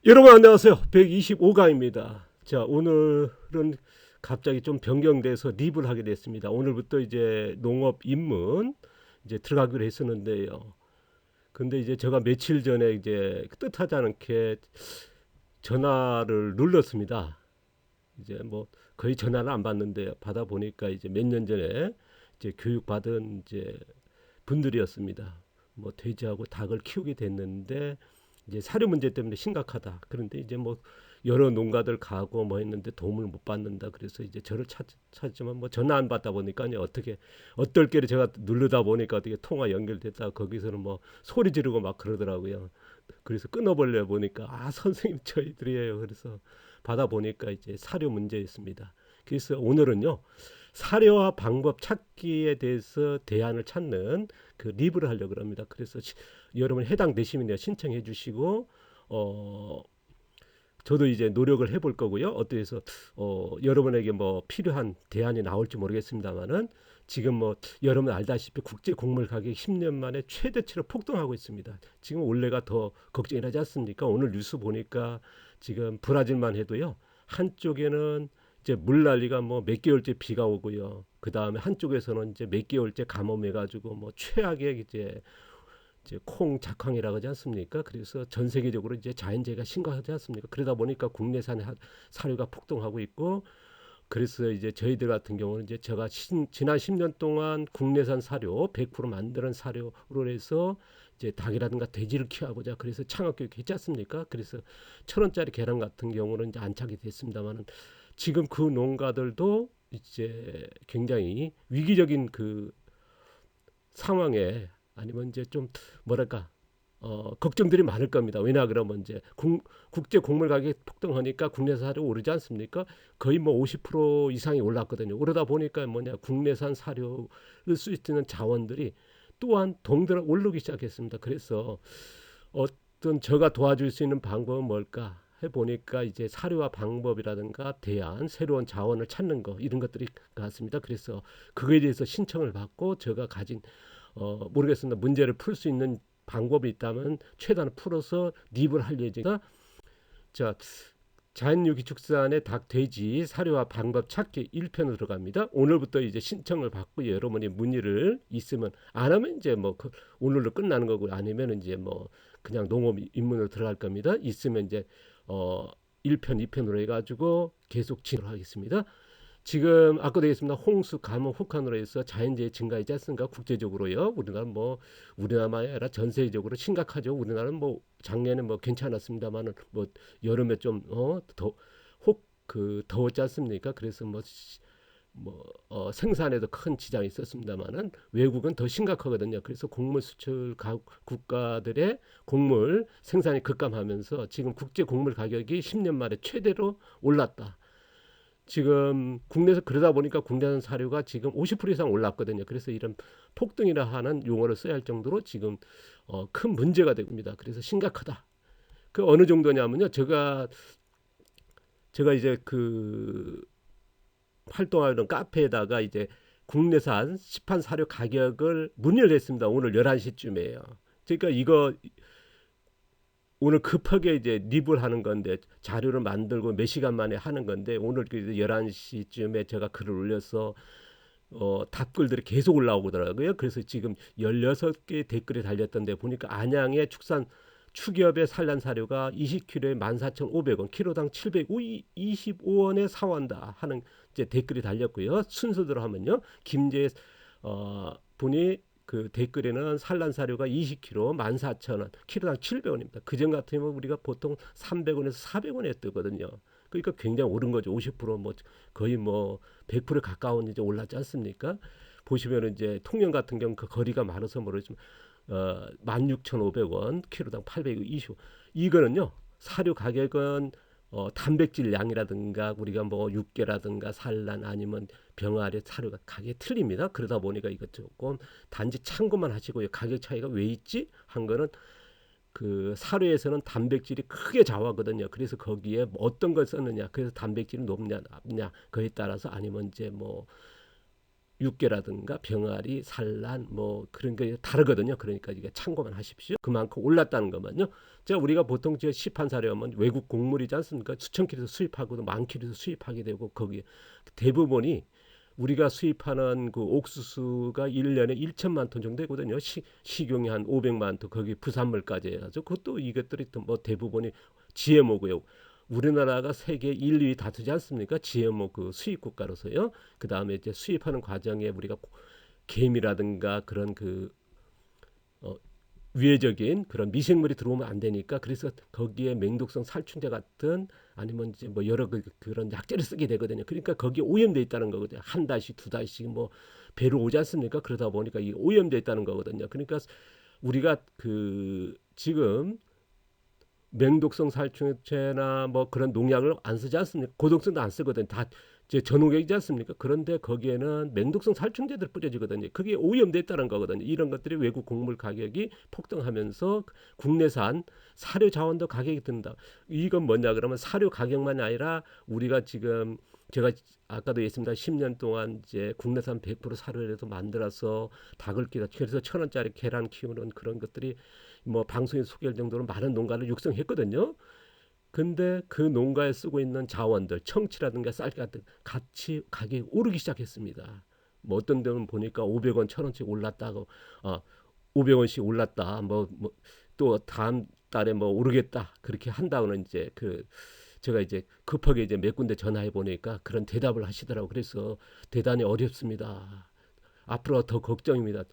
여러분 안녕하세요. 125강입니다. 자, 오늘은 갑자기 좀 변경돼서 립을 하게 됐습니다. 오늘부터 이제 농업 입문 이제 들어가기로 했었는데요. 근데 이제 제가 며칠 전에 이제 뜻하지 않게 전화를 눌렀습니다. 이제 뭐 거의 전화를 안 받는데 받아 보니까 이제 몇 년 전에 이제 교육받은 이제 분들이었습니다. 뭐 돼지하고 닭을 키우게 됐는데 이제 사료 문제 때문에 심각하다. 그런데 이제 뭐 여러 농가들 가고 뭐 했는데 도움을 못 받는다. 그래서 이제 저를 찾지만 뭐 전화 안 받다 보니까 어떻게 어떨 게를 제가 누르다 보니까 어떻게 통화 연결됐다. 거기서는 뭐 소리 지르고 막 그러더라고요. 그래서 끊어버려 보니까 아 선생님 저희들이에요. 그래서 받아 보니까 이제 사료 문제였습니다. 그래서 오늘은요 사료와 방법 찾기에 대해서 대안을 찾는 그 리뷰를 하려고 합니다. 그래서 여러분 해당되시면 신청해 주시고 저도 이제 노력을 해볼 거고요. 어떻게 해서 여러분에게 뭐 필요한 대안이 나올지 모르겠습니다만은 지금 뭐 여러분 알다시피 국제 곡물 가격이 10년 만에 최대치로 폭등하고 있습니다. 지금 올해가 더 걱정이 나지 않습니까? 오늘 뉴스 보니까 지금 브라질만 해도요. 한쪽에는 이제 물난리가 뭐 몇 개월째 비가 오고요. 그 다음에 한쪽에서는 이제 몇 개월째 가뭄해가지고 뭐 최악의 이제 콩 작황이라고 하지 않습니까? 그래서 전 세계적으로 이제 자연재해가 심각하지 않습니까? 그러다 보니까 국내산 사료가 폭등하고 있고 그래서 이제 저희들 같은 경우는 이제 제가 지난 10년 동안 국내산 사료 100% 만드는 사료로 해서 이제 닭이라든가 돼지를 키워보자 그래서 창업교육 했지 않습니까? 그래서 1,000원짜리 계란 같은 경우는 이제 안착이 됐습니다만은 지금 그 농가들도 이제 굉장히 위기적인 그 상황에 아니면 이제 좀 뭐랄까 걱정들이 많을 겁니다. 왜냐 그러면 이제 국제 곡물 가격이 폭등하니까 국내산 사료 오르지 않습니까? 거의 뭐 50% 이상이 올랐거든요. 그러다 보니까 뭐냐 국내산 사료를 쓸 수 있는 자원들이 또한 동들어 오르기 시작했습니다. 그래서 어떤 제가 도와줄 수 있는 방법은 뭘까? 해보니까 이제 사료와 방법이라든가 대안, 새로운 자원을 찾는 거 이런 것들이 같습니다. 그래서 그거에 대해서 신청을 받고 제가 가진 모르겠습니다. 문제를 풀 수 있는 방법이 있다면 최대한 풀어서 립을 할 예정이다. 자, 자연유기축산의 닭, 돼지 사료와 방법 찾기 1편으로 들어갑니다. 오늘부터 이제 신청을 받고 여러분이 문의를 있으면 안 하면 이제 뭐 오늘로 끝나는 거고 아니면 이제 뭐 그냥 농업 입문으로 들어갈 겁니다. 있으면 이제 1편, 2편으로 해가지고 계속 진행하겠습니다. 지금 아까 되겠습니다. 홍수, 가뭄, 혹한으로 해서 자연재해 증가하지 않습니까? 국제적으로요. 우리나라만 아니라 전 세계적으로 심각하죠. 우리나라는 뭐 작년에 뭐 괜찮았습니다만은 뭐 여름에 좀더혹그 더웠지 않습니까? 그래서 생산에도 큰 지장이 있었습니다만은 외국은 더 심각하거든요. 그래서 곡물 수출 국가들의 곡물 생산이 급감하면서 지금 국제 곡물 가격이 10년 만에 최대로 올랐다. 지금 국내에서 그러다 보니까 국내산 사료가 지금 50% 이상 올랐거든요. 그래서 이런 폭등이라 하는 용어를 써야 할 정도로 지금 큰 문제가 됩니다. 그래서 심각하다. 그 어느 정도냐면요. 제가 이제 그 활동하는 카페에다가 이제 국내산 시판 사료 가격을 문의를 했습니다. 오늘 11시쯤에요. 그러니까 이거 오늘 급하게 이제 립을 하는 건데 자료를 만들고 몇 시간 만에 하는 건데 오늘 그 11시쯤에 제가 글을 올려서 답글들이 계속 올라오더라고요. 그래서 지금 16개 댓글이 달렸던데 보니까 안양의 축협의 산란 사료가 20kg에 14,500원, 키로당 725원에 사온다 하는 이제 댓글이 달렸고요. 순서대로 하면요. 김재 분이 그 댓글에는 산란 사료가 20kg 14,000원, 키로당 700원입니다. 그전 같으면 우리가 보통 300원에서 400원에 뜨거든요. 그러니까 굉장히 오른 거죠. 50%뭐 거의 뭐 100% 가까운 이제 올랐지 않습니까? 보시면 이제 통영 같은 경우 그 거리가 많아서 모르지만 16,500원, 키로당 820원. 이거는요. 사료 가격은 단백질 양이라든가 우리가 뭐 육개라든가 산란 아니면 병아리 사료가 가격이 틀립니다. 그러다 보니까 이것 조금 단지 참고만 하시고요. 가격 차이가 왜 있지? 한 거는 그 사료에서는 단백질이 크게 좌우하거든요. 그래서 거기에 어떤 걸 썼느냐, 그래서 단백질이 높냐, 낮냐, 그에 따라서 아니면 이제 뭐 육개라든가 병아리, 산란 뭐 그런 게 다르거든요. 그러니까 이게 참고만 하십시오. 그만큼 올랐다는 것만요. 자, 우리가 보통 저 시판 사료하면 외국 곡물이지 않습니까? 수천 킬로에서 수입하고도 만 킬로에서 수입하게 되고 거기 대부분이 우리가 수입하는 그 옥수수가 1년에 1천만 톤 정도 되거든요. 식용이 한 500만 톤, 거기 부산물까지 해가지고 그것도 이것들이 뭐 대부분이 GMO고요. 우리나라가 세계 1, 2위 다투지 않습니까? GMO 그 수입 국가로서요. 그 다음에 이제 수입하는 과정에 우리가 개미라든가 그런 그 어, 위해적인 그런 미생물이 들어오면 안 되니까 그래서 거기에 맹독성 살충제 같은 아니면 이제 뭐 여러 그런 약재를 쓰게 되거든요. 그러니까 거기에 오염돼 있다는 거거든요. 한 달씩 두 달씩 뭐 배로 오지 않습니까? 그러다 보니까 이 오염돼 있다는 거거든요. 그러니까 우리가 그 지금 맹독성 살충제나 뭐 그런 농약을 안 쓰지 않습니까? 고독성도 안 쓰거든요. 다 이제 전농약이지 않습니까? 그런데 거기에는 맹독성 살충제들 뿌려지거든요. 그게 오염됐다는 거거든요. 이런 것들이 외국 곡물 가격이 폭등하면서 국내산 사료 자원도 가격이 든다. 이건 뭐냐 그러면 사료 가격만이 아니라 우리가 지금 제가 아까도 얘기했습니다. 10년 동안 이제 국내산 100% 사료에서 만들어서 닭을 키워 그래서 1,000원짜리 계란 키우는 그런 것들이 뭐 방송에 소개할 정도로 많은 농가를 육성했거든요. 근데 그 농가에 쓰고 있는 자원들, 청치라든가 쌀 같은 같이 가격이 오르기 시작했습니다. 뭐 어떤 데는 보니까 500원, 1,000원씩 올랐다고, 500원씩 올랐다. 또 다음 달에 뭐 오르겠다. 그렇게 한다고는 이제 제가 이제 급하게 이제 몇 군데 전화해 보니까 그런 대답을 하시더라고. 그래서 대단히 어렵습니다. 앞으로 더 걱정입니다.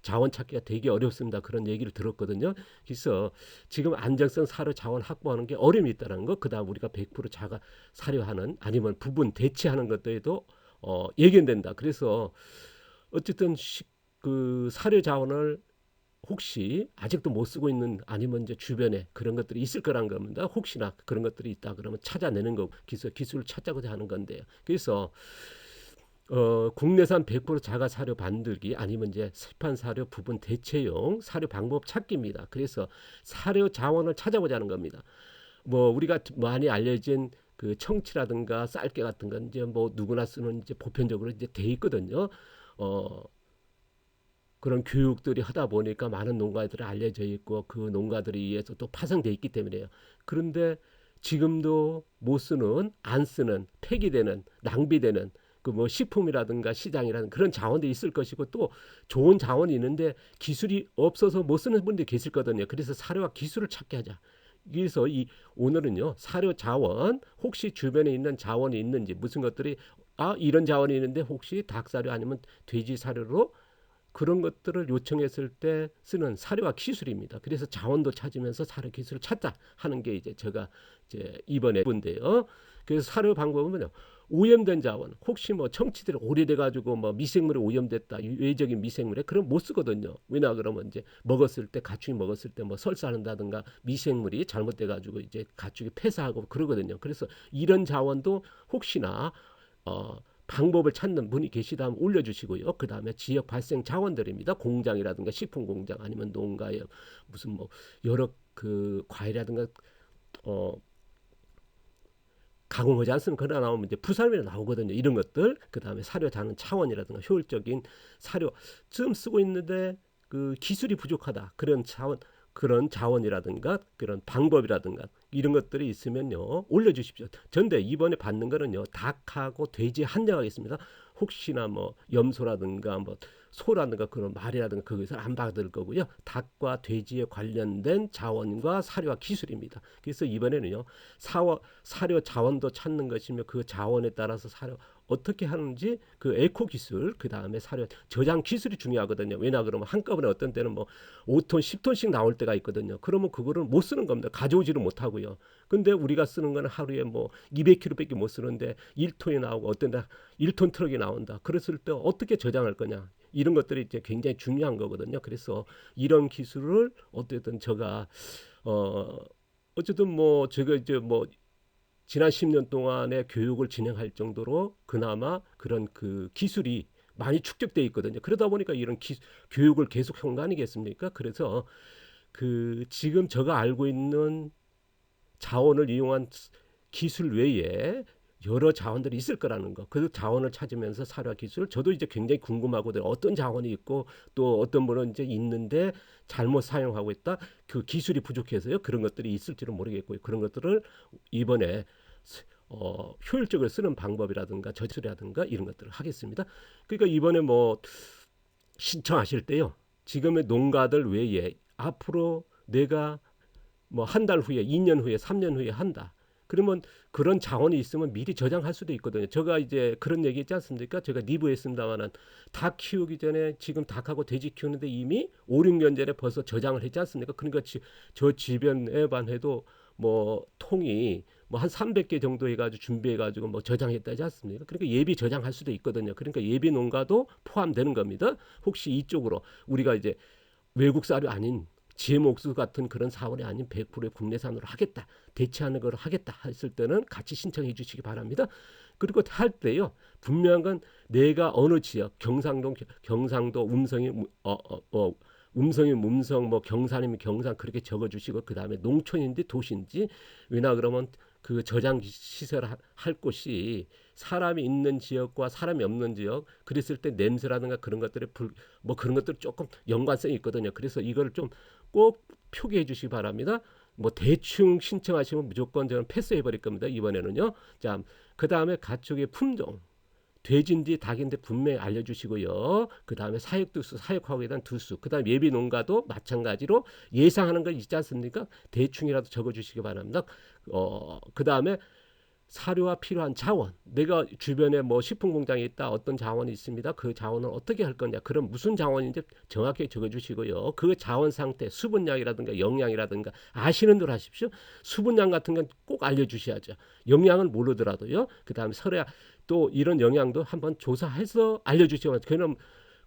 자원 찾기가 되게 어렵습니다. 그런 얘기를 들었거든요. 그래서 지금 안정성 사료 자원 확보하는 게 어려움이 있다는 거. 그다음 우리가 100% 자가 사료하는 아니면 부분 대체하는 것들도 예견된다. 그래서 어쨌든 그 사료 자원을 혹시 아직도 못 쓰고 있는 아니면 이제 주변에 그런 것들이 있을 거란 겁니다. 혹시나 그런 것들이 있다 그러면 찾아내는 거 기술을 찾자고자 하는 건데요. 그래서 국내산 100% 자가 사료 만들기 아니면 이제 시판 사료 부분 대체용 사료 방법 찾기입니다. 그래서 사료 자원을 찾아보자는 겁니다. 뭐 우리가 많이 알려진 그 청치라든가 쌀게 같은 건 이제 뭐 누구나 쓰는 이제 보편적으로 이제 돼 있거든요. 어, 그런 교육들이 하다 보니까 많은 농가들이 알려져 있고 그 농가들에 의해서 또 파생돼 있기 때문에요. 그런데 지금도 못 쓰는 안 쓰는 폐기되는 낭비되는 그 뭐 식품이라든가 시장이라든 그런 자원들이 있을 것이고 또 좋은 자원이 있는데 기술이 없어서 못 쓰는 분들이 계실 거거든요. 그래서 사료와 기술을 찾게 하자. 그래서 오늘은요 사료 자원 혹시 주변에 있는 자원이 있는지 무슨 것들이 이런 자원이 있는데 혹시 닭 사료 아니면 돼지 사료로 그런 것들을 요청했을 때 쓰는 사료와 기술입니다. 그래서 자원도 찾으면서 사료 기술을 찾자 하는 게 이제 제가 이제 이번에 본데요. 그래서 사료 방법은요. 오염된 자원, 혹시 뭐 청취들이 오래돼 가지고 뭐 미생물이 오염됐다, 외적인 미생물에 그럼 못 쓰거든요. 왜냐 그러면 이제 먹었을 때 가축이 먹었을 때 뭐 설사한다든가 미생물이 잘못돼 가지고 이제 가축이 폐사하고 그러거든요. 그래서 이런 자원도 혹시나 방법을 찾는 분이 계시다면 올려주시고요. 그 다음에 지역 발생 자원들입니다. 공장이라든가 식품 공장 아니면 농가에 무슨 뭐 여러 그 과일이라든가 가공하지 않습니까? 그러나 나오면 이제 부산면에 나오거든요. 이런 것들. 그 다음에 사료 자는 차원이라든가 효율적인 사료 지금 쓰고 있는데 그 기술이 부족하다. 그런 자원이라든가 그런 방법이라든가 이런 것들이 있으면요 올려주십시오. 전데 이번에 받는 거는요 닭하고 돼지 한정하겠습니다. 혹시나 뭐 염소라든가 뭐 소라든가 그런 말이라든가 거기서 안 받을 거고요. 닭과 돼지에 관련된 자원과 사료와 기술입니다. 그래서 이번에는요 사료 자원도 찾는 것이며 그 자원에 따라서 사료 어떻게 하는지 그 에코 기술 그 다음에 사료 저장 기술이 중요하거든요. 왜냐 그러면 한꺼번에 어떤 때는 뭐 5톤 10톤씩 나올 때가 있거든요. 그러면 그거를 못 쓰는 겁니다. 가져오지를 못하고요. 근데 우리가 쓰는 거는 하루에 뭐 200kg밖에 못 쓰는데 1톤이 나오고 어떤 데 1톤 트럭이 나온다. 그랬을 때 어떻게 저장할 거냐. 이런 것들이 이제 굉장히 중요한 거거든요. 그래서 이런 기술을 어쨌든 제가 어쨌든 뭐 제가 이제 뭐 지난 10년 동안의 교육을 진행할 정도로 그나마 그런 그 기술이 많이 축적돼 있거든요. 그러다 보니까 이런 교육을 계속 한 거 아니겠습니까? 그래서 그 지금 제가 알고 있는 자원을 이용한 기술 외에 여러 자원들이 있을 거라는 거. 그 자원을 찾으면서 사료와 기술, 저도 이제 굉장히 궁금하거든요. 어떤 자원이 있고 또 어떤 분은 이제 있는데 잘못 사용하고 있다. 그 기술이 부족해서요. 그런 것들이 있을지는 모르겠고요. 그런 것들을 이번에 효율적으로 쓰는 방법이라든가 저술이라든가 이런 것들을 하겠습니다. 그러니까 이번에 뭐 신청하실 때요. 지금의 농가들 외에 앞으로 내가 뭐 한 달 후에, 2년 후에, 3년 후에 한다. 그러면 그런 자원이 있으면 미리 저장할 수도 있거든요. 제가 이제 그런 얘기 했지 않습니까? 제가 리뷰 했습니다만은 닭 키우기 전에 지금 닭하고 돼지 키우는데 이미 5, 6년 전에 벌써 저장을 했지 않습니까? 그러니까 저 주변에만 해도 뭐 통이 뭐 한 300개 정도 해가지고 준비해가지고 뭐 저장했다지 않습니까? 그러니까 예비 저장할 수도 있거든요. 그러니까 예비 농가도 포함되는 겁니다. 혹시 이쪽으로 우리가 이제 외국 쌀이 아닌 GM옥수 같은 그런 사원이 아닌 100%의 국내산으로 하겠다. 대체하는 걸 하겠다 했을 때는 같이 신청해 주시기 바랍니다. 그리고 할 때요. 분명한 건 내가 어느 지역, 경상도, 음성이면 음성, 뭐 경산이면 경산 그렇게 적어주시고 그 다음에 농촌인지 도시인지 왜냐 그러면 그 저장 시설 할 곳이 사람이 있는 지역과 사람이 없는 지역 그랬을 때 냄새라든가 그런 것들이 뭐 그런 것들 조금 연관성이 있거든요. 그래서 이걸 좀 꼭 표기해 주시기 바랍니다. 뭐 대충 신청하시면 무조건 저는 패스해 버릴 겁니다. 이번에는요. 자, 그 다음에 가축의 품종. 돼지인지 닭인지 분명히 알려주시고요. 그 다음에 사육두수, 사육하고에 대한 두수, 그 다음 예비 농가도 마찬가지로 예상하는 거 있지 않습니까? 대충이라도 적어주시기 바랍니다. 그 다음에 사료와 필요한 자원, 내가 주변에 뭐 식품 공장이 있다, 어떤 자원이 있습니다. 그 자원을 어떻게 할 거냐, 그럼 무슨 자원인지 정확히 적어주시고요. 그 자원 상태, 수분량이라든가 영양이라든가 아시는 대로 하십시오. 수분량 같은 건 꼭 알려주셔야죠. 영양은 모르더라도요. 그 다음에 설에 또 이런 영양도 한번 조사해서 알려주시면, 그럼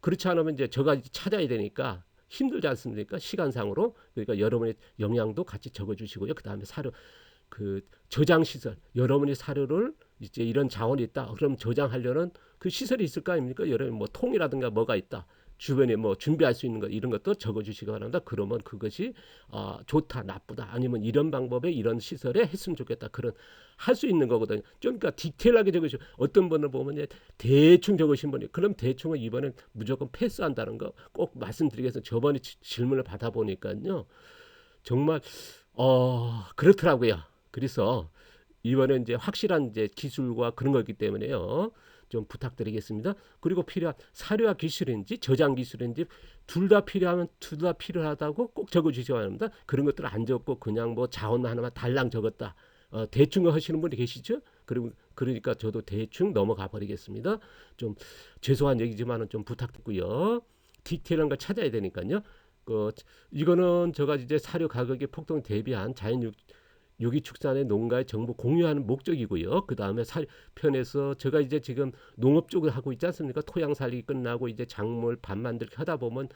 그렇지 않으면 이제 제가 찾아야 되니까 힘들지 않습니까? 시간상으로. 그러니까 여러분의 영양도 같이 적어주시고요. 그 다음에 사료, 그 저장 시설, 여러분이 사료를 이제 이런 자원이 있다. 그럼 저장하려는 그 시설이 있을 거 아닙니까? 여러분 뭐 통이라든가 뭐가 있다. 주변에 뭐 준비할 수 있는 것 이런 것도 적어주시기 바랍니다. 그러면 그것이 좋다, 나쁘다, 아니면 이런 방법에 이런 시설에 했으면 좋겠다. 그런 할 수 있는 거거든요. 좀 그러니까 디테일하게 적으시고 어떤 분을 보면 이제 대충 적으신 분이 그럼 대충은 이번엔 무조건 패스한다는 거 꼭 말씀드리겠습니다. 저번에 질문을 받아보니까요. 정말 그렇더라고요. 그래서 이번에 이제 확실한 이제 기술과 그런 거기 때문에요. 좀 부탁드리겠습니다. 그리고 필요한 사료와 기술인지 저장 기술인지 둘 다 필요하면 둘 다 필요하다고 꼭 적어주셔야 합니다. 그런 것들 안 적고 그냥 뭐 자원 하나만 달랑 적었다. 대충 하시는 분이 계시죠? 그러니까 저도 대충 넘어가 버리겠습니다. 좀 죄송한 얘기지만은 좀 부탁드고요. 디테일한 걸 찾아야 되니까요. 이거는 제가 이제 사료 가격의 폭등 대비한 유기축산의 농가의 정보 공유하는 목적이고요. 그 다음에 편에서 제가 이제 지금 농업 쪽을 하고 있지 않습니까? 토양 살리기 끝나고 이제 작물 밥 만들기 하다 보면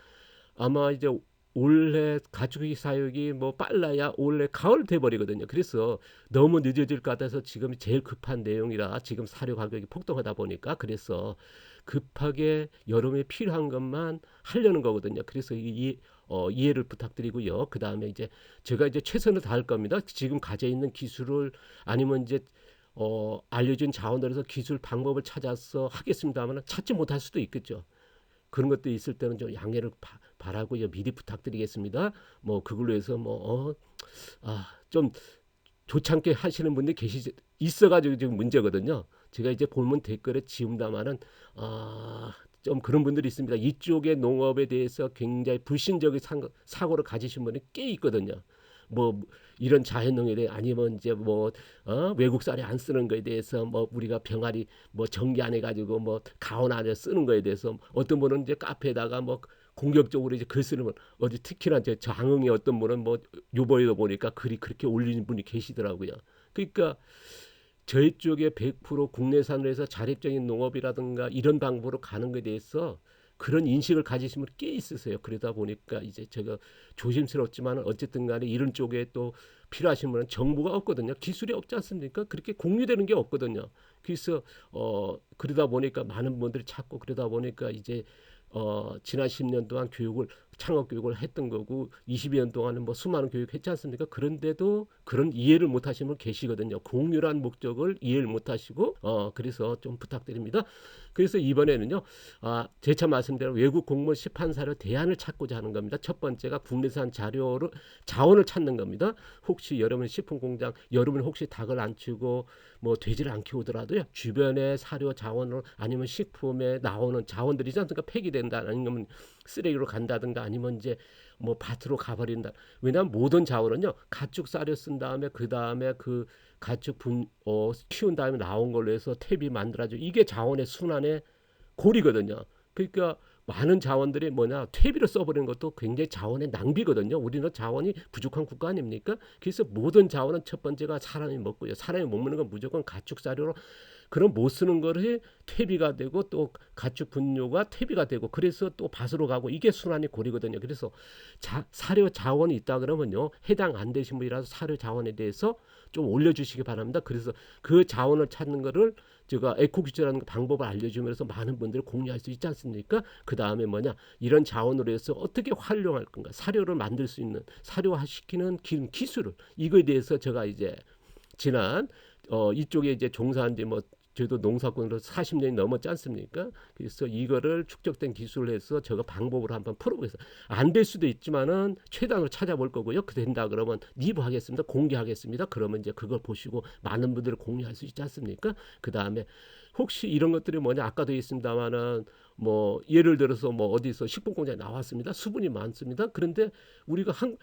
아마 이제 올해 가축이 사육이 뭐 빨라야 올해 가을 돼버리거든요. 그래서 너무 늦어질 것 같아서 지금 제일 급한 내용이라 지금 사료 가격이 폭등하다 보니까 그래서 급하게 여름에 필요한 것만 하려는 거거든요. 그래서 이해를 부탁드리고요. 그 다음에 이제 제가 이제 최선을 다할 겁니다. 지금 가져 있는 기술을 아니면 이제 알려진 자원들에서 기술 방법을 찾아서 하겠습니다만 찾지 못할 수도 있겠죠. 그런 것도 있을 때는 좀 양해를 바라고요. 미리 부탁드리겠습니다. 뭐 그걸로 해서 좀 좋지 않게 하시는 분들이 있어가지고 지금 문제거든요. 제가 이제 보면 댓글에 지운다마는 좀 그런 분들이 있습니다. 이쪽의 농업에 대해서 굉장히 불신적인 사고를 가지신 분이 꽤 있거든요. 뭐 이런 자연농에 대해 아니면 이제 외국 쌀이 안 쓰는 거에 대해서 뭐 우리가 병아리 뭐 정기 안 해가지고 뭐 가온 안에 쓰는 거에 대해서 어떤 분은 이제 카페에다가 뭐 공격적으로 이제 글 쓰는 분 어디 특히나 이제 장흥의 어떤 분은 뭐 요번에도 보니까 글이 그렇게 올리는 분이 계시더라고요. 그러니까 저희 쪽에 100% 국내산으로 해서 자립적인 농업이라든가 이런 방법으로 가는 것에 대해서 그런 인식을 가지신 분이 꽤 있으세요. 그러다 보니까 이제 제가 조심스럽지만 어쨌든 간에 이런 쪽에 또 필요하신 분은 정보가 없거든요. 기술이 없지 않습니까? 그렇게 공유되는 게 없거든요. 그래서 그러다 보니까 많은 분들이 찾고 그러다 보니까 이제 지난 10년 동안 교육을 창업 교육을 했던 거고 20여 년 동안은 뭐 수많은 교육했지 않습니까? 그런데도 그런 이해를 못 하시는 분 계시거든요. 공유란 목적을 이해를 못 하시고 그래서 좀 부탁드립니다. 그래서 이번에는요. 재차 말씀대로 외국 공무원 시판 사료 대안을 찾고자 하는 겁니다. 첫 번째가 국내산 자원을 찾는 겁니다. 혹시 여러분 식품 공장 여러분 혹시 닭을 안 키우고 뭐 돼지를 안 키우더라도요. 주변의 사료 자원을 아니면 식품에 나오는 자원들이지 않습니까? 폐기된다 아니면 쓰레기로 간다든가 아니면 이제 뭐 밭으로 가버린다. 왜냐하면 모든 자원은요 가축 쌀을 쓴 다음에 그 다음에 그 가축 키운 다음에 나온 걸로 해서 탭이 만들어져 이게 자원의 순환의 고리거든요. 그러니까 많은 자원들이 뭐냐 퇴비를 써버리는 것도 굉장히 자원의 낭비거든요. 우리는 자원이 부족한 국가 아닙니까? 그래서 모든 자원은 첫 번째가 사람이 먹고요. 사람이 못 먹는 건 무조건 가축 사료로 그럼 못 쓰는 것이 퇴비가 되고 또 가축 분뇨가 퇴비가 되고 그래서 또 밭으로 가고 이게 순환이 고리거든요. 그래서 사료 자원이 있다 그러면요 해당 안 되신 분이라서 사료 자원에 대해서 좀 올려주시기 바랍니다. 그래서 그 자원을 찾는 거를 제가 에코규제라는 방법을 알려주면서 많은 분들이 공유할 수 있지 않습니까? 그 다음에 뭐냐 이런 자원으로 해서 어떻게 활용할 건가 사료를 만들 수 있는 사료화시키는 기술을 이거에 대해서 제가 이제 지난 이쪽에 이제 종사한 지 뭐 저도 농사꾼으로 40년이 넘었지 않습니까? 그래서 이거를 축적된 기술을 해서 제가 방법으로 한번 풀어보겠습니다. 안 될 수도 있지만은 최단으로 찾아볼 거고요. 그 된다 그러면 리뷰하겠습니다. 공개하겠습니다. 그러면 이제 그걸 보시고 많은 분들을 공유할 수 있지 않습니까? 그 다음에 혹시 이런 것들이 뭐냐 아까도 있습니다만은 뭐 예를 들어서 뭐 어디서 식품공장에 나왔습니다. 수분이 많습니다. 그런데 우리가 한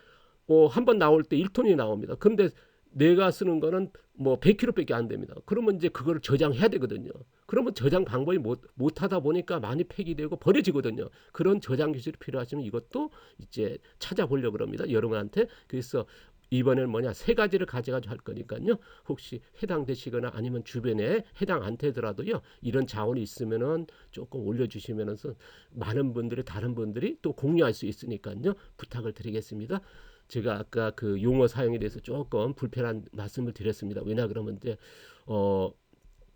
번 나올 때 1톤이 나옵니다. 그런데 내가 쓰는 거는 뭐 100kg밖에 안 됩니다. 그러면 이제 그거를 저장해야 되거든요. 그러면 저장 방법이 못 하다 보니까 많이 폐기되고 버려지거든요. 그런 저장 기술이 필요하시면 이것도 이제 찾아보려고 합니다. 여러분한테. 그래서 이번에는 뭐냐 세 가지를 가져가지고 할 거니까요. 혹시 해당되시거나 아니면 주변에 해당 안 되더라도요. 이런 자원이 있으면은 조금 올려주시면서 많은 분들이 다른 분들이 또 공유할 수 있으니까요. 부탁을 드리겠습니다. 제가 아까 그 용어 사용에 대해서 조금 불편한 말씀을 드렸습니다. 왜냐 그러면 이제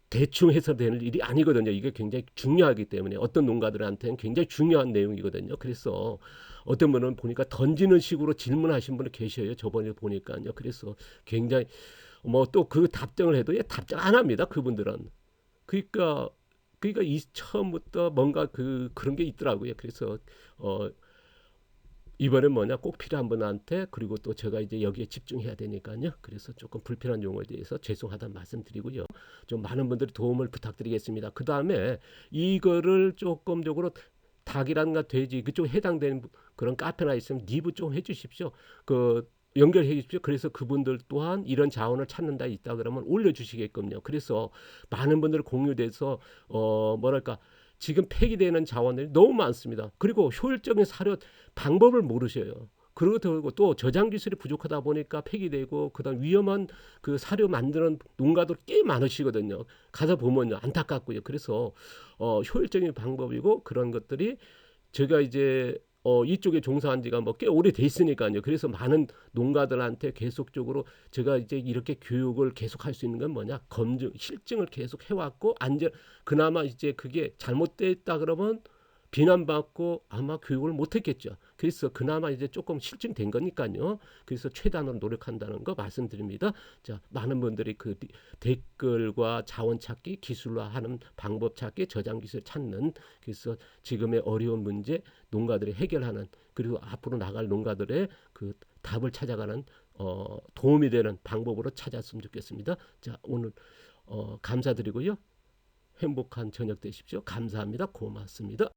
대충 해서 되는 일이 아니거든요. 이게 굉장히 중요하기 때문에 어떤 농가들한테는 굉장히 중요한 내용이거든요. 그래서 어떤 분은 보니까 던지는 식으로 질문하신 분이 계셔요. 저번에 보니까요. 그래서 굉장히 뭐 또 그 답장을 해도 답장 안 합니다. 그분들은. 그러니까 처음부터 뭔가 그런 게 있더라고요. 그래서 이번엔 뭐냐 꼭 필요한 분한테 그리고 또 제가 이제 여기에 집중해야 되니까요. 그래서 조금 불편한 용어에 대해서 죄송하다는 말씀드리고요. 좀 많은 분들이 도움을 부탁드리겠습니다. 그 다음에 이거를 조금적으로 닭이란가 돼지 그쪽 해당되는 그런 카페나 있으면 리뷰 좀 해주십시오. 연결해 주십시오. 그래서 그분들 또한 이런 자원을 찾는 데 있다 그러면 올려주시게끔요. 그래서 많은 분들 공유돼서 뭐랄까 지금 폐기되는 자원들이 너무 많습니다. 그리고 효율적인 사료 방법을 모르셔요. 그리고 또 저장 기술이 부족하다 보니까 폐기되고 그다음 위험한 그 사료 만드는 농가도 꽤 많으시거든요. 가서 보면요 안타깝고요. 그래서 효율적인 방법이고 그런 것들이 제가 이제 이쪽에 종사한 지가 뭐 꽤 오래 됐으니까요. 그래서 많은 농가들한테 계속적으로 제가 이제 이렇게 교육을 계속 할 수 있는 건 뭐냐 실증을 계속 해왔고 그나마 이제 그게 잘못됐다 그러면 비난받고 아마 교육을 못했겠죠. 그래서 그나마 이제 조금 실증된 거니까요. 그래서 최단으로 노력한다는 거 말씀드립니다. 자, 많은 분들이 그 댓글과 자원 찾기, 기술화하는 방법 찾기, 저장 기술 찾는 그래서 지금의 어려운 문제 농가들이 해결하는 그리고 앞으로 나갈 농가들의 그 답을 찾아가는 도움이 되는 방법으로 찾았으면 좋겠습니다. 자, 오늘 감사드리고요. 행복한 저녁 되십시오. 감사합니다. 고맙습니다.